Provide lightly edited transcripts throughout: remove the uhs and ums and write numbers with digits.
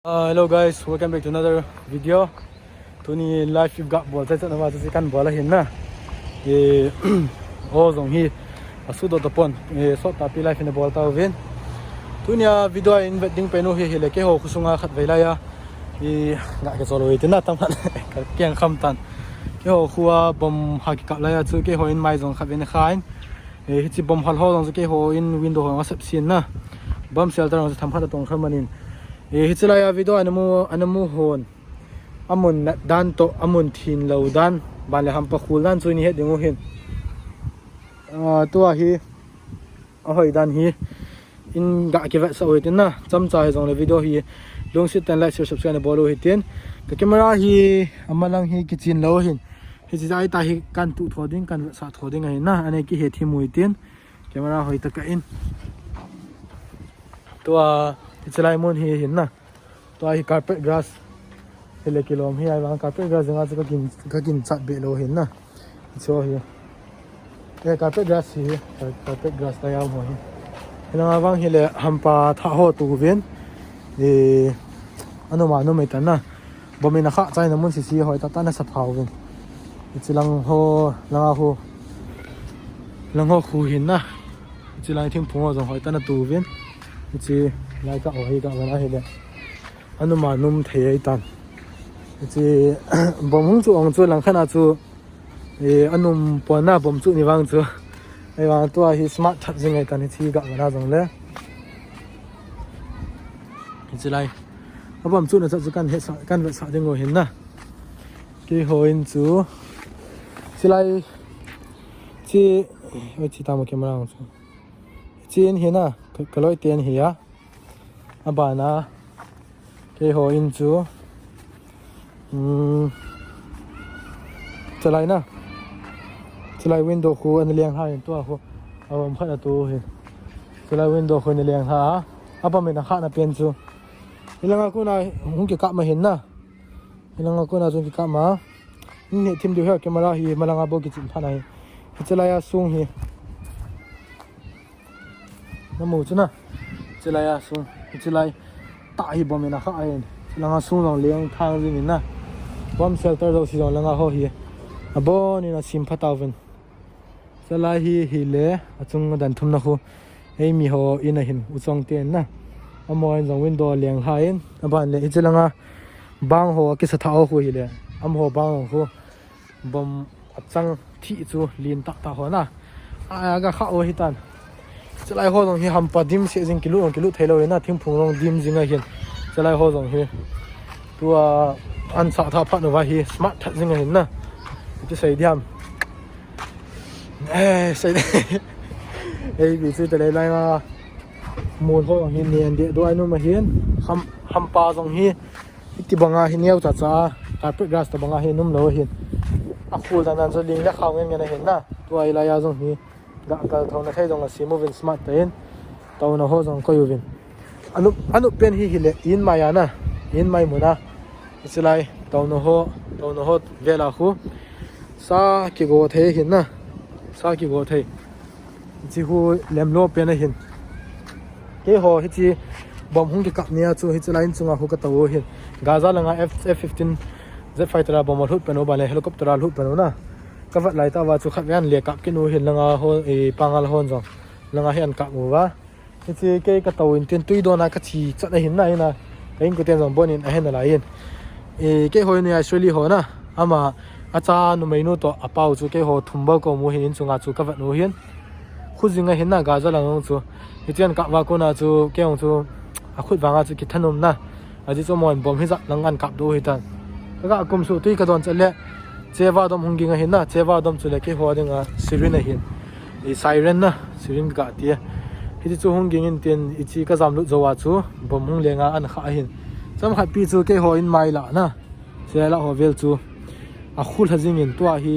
Hello guys, welcome back to another video. Tuni live you've got ball. That's another second ball here na. Oh zong hi. Asudo tapon. So tapi live in the ball tao vin. Tuni video in vetting penu hi hele ke ho kusunga khat velaya. Ngak ke solo itin na tamhan. Kiang kham tan. Ke ho khuwa bom haki kap laya chu ke ho in mai zong khat ven khain. Hi chi bom hal ho zong ke ho in window ho ngasap sin na. Bom shelter zong tham khat tong khamanin. Hitlaya video anamu hon amun dan to amun thin lo dan ban le hampa khul dan chuni he dingu hin to hi ahoi dan hi in ga ke va sa hoitin na chamcha he jong le video hi long sit tan like share subscribe bolo hitin ka camera hi amalang hi kitchen lo hin hi jai ta hi kan tu thoding kan sa thoding ai na ane ki he thi muitin camera hoi ta ka in to Itzalai mon hi hin na to hi carpet grass hele kilom hi ai wang carpet grass nga ka kin chat be lo hin na so hi carpet grass hi carpet grass ta yaw mo hi hila wang hele hampa tha ho tu ven ano ma no mai tan na bomi na kha chai na mun si hoi ta ta na sa phau ven itzilang ho langa ho lango khu hin na itzilai thing phungo jong hoi ta na tu ven itzi lai ka oi ka wana hele anu ma num thei tan chi bom hung chu ong chu lang khana chu anum pona bom chu ni wang chu ai wang to hi smart that jing ai tan chi ga wana jong le chi lai abam chu na chu kan he sa kan sa ding ho hin na ki hoin chu chi lai chi oi chi ta mo camera ang chu chin hi na kaloi ten hi ya abana ke ho in chu chalai na chalai window khu an liang ha in to ho awam khana tu he chalai window khu ni liang ha apa me na kha na pen chu ilanga ku na hung ke ka ma hin na ilanga ku na chu ki ka ma ni thim du ha camera hi malanga bo ki chin phana hi chalai ya sung hi namu chu na chalai ya sung chilai ta hi bom na kha ai langa sung long leng thang rin na bom shelter do si long langa ho hi abon ina sim phatawen chalai hi le achung dan thum na khu ei mi ho ina hin uchong ten na amoy jong window leng hain aban le ichelanga bang ho ki sa thao hu hi le am ho bang ho bom achang thi chu lin tak ta ho na a ga kha o hi tan chalai ho jong hi hampa dim se jing kilu thailo na thim phung long dim jinga hin chalai ho jong hi tua an sa tha pha no wa hi smart that jinga hin na ti sai diam sai ei bi chu tele lai ma mon ho jong hi nen de do ai no ma hin hampa jong hi ti banga hi neu cha cha carpet grass ta banga hi num lo hin a khul dan so ling la khaw ngen hin na tua ai la ya jong hi ga ka thon na thai dong la simu vin smart ten taw na ho jong ko yuvin anu pen hi hile in maya na in mai muna ichilai taw no ho vela khu sa ki go the hin na sa ki go the chi hu lemlo pen a hin ke ho hi chi bom hung ki kap nia chu hi chilai chunga hu ka taw hin gaza langa F15 z fighter bom hut pen ba le helicopter hut pen na kavat lai ta wa chu khat yan le kap ki nu hin langa ho pangal hon jong langa hian ka mu wa chi ke ka tawin ten tui do na ka chi chat hin na ina kain ko ten jong bonin a hen la yin ke hoi ni actually ho na ama acha nu mai nu to apau chu ke ho thumba ko mu hin chunga chu kavat nu hin khujinga hin na ga za lang chu hichen ka wa ko na chu ke ong chu a khut wanga chu ki thanum na aji chu mon bom hi za langan kap do hi tan ka kum su tui ka don chale chewa dom hungi nga hin na chewa dom chule ke ho dinga siren hin siren na siren ga tia hi chu hungi in ten ichi ka jam lu zowa chu bom hung lenga an kha hin cham kha pi chu ke ho in mai la na sela ho vel chu a khul hazing in to hi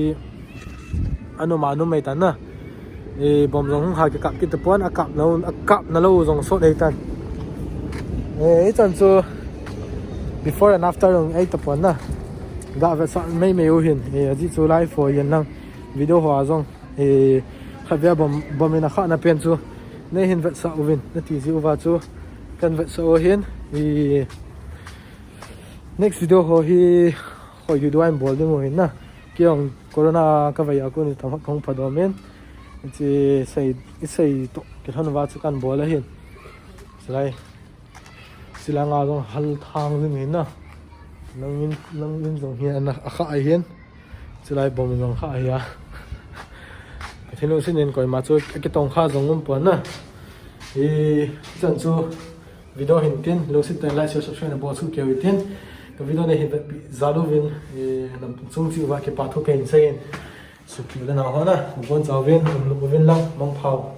anu ma nu mai tan na bom jong hung ha ke kap ki te pon a kap na lo jong so dei tan chan chu before and after jong ai te pon na ga ve sa mai u hin ji chu live for yen lang video ho azong khavya bom ina kha na pen chu nei hin ve sa uvin na ti ji uwa chu kan ve so hin next video ho hi ho yu duan bol de mo hin na kiong corona ka vai aku ni tam khong phadomen chi sei to ke than wa chu kan bol a hin sai silanga dong hal thang ding hin na nangin dong hian a kha ai hian chulai bom dong kha ai ya thinu sinin koi ma chu ke tong kha dong um pon na e chan chu video hin tin lo sit tan like share subscribe na bo chu ke wi tin cái video này hiện tại bị giá đô viên làm chung chịu và cái bà thu kèn xây su kiểu là nào hơn à một con giáo viên một viên lăng mong phào